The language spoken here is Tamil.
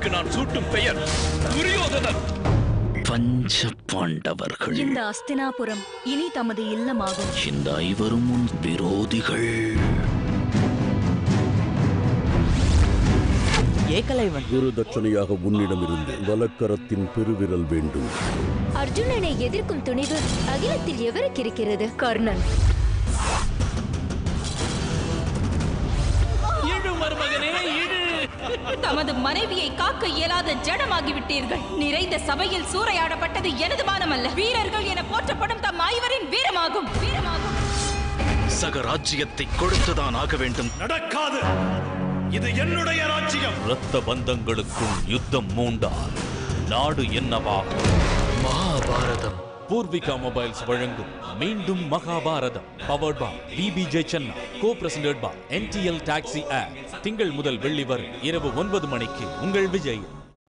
அவருக்கு நான் சூட்டும் பெயர் துரியோதனன். பஞ்ச பாண்டவர்கள். இந்த அஸ்தினாபுரம் இனி தமது இல்லமாகும். இந்த ஐவரும் உன் விரோதிகள். ஏகலைவன், குரு தட்சணையாக உன்னிடமிருந்து வலக்கரத்தின் பெருவிரல் வேண்டும். அர்ஜுனனை எதிர்க்கும் துணிவு அகிலத்தில் எவருக்கு இருக்கிறது? கர்ணன். தமது மனைவியை காக்க இயலாத ஜடமாகிவிட்டீர்கள். நிறைந்த சபையில் சூறையாடப்பட்டது எனது மானமல்ல, வீரர்கள் என போற்றப்படும் தம் ஐவரின் வீரமாகும். சக ராஜ்யத்தை கொடுத்துதான் ஆக வேண்டும். நடக்காது. இது என்னுடைய ராஜ்யம். இரத்த பந்தங்களுக்குள் யுத்தம் மூண்டால் நாடு என்னவாகும்? மகாபாரதம். பூர்விகா மொபைல்ஸ் வழங்கும் மீண்டும் Mahabharatam. Powered by BBJ Chennai. Co presented by NTL taxi app. திங்கள் முதல் வெள்ளி வரை இரவு 9 மணிக்கு உங்கள் விஜய்.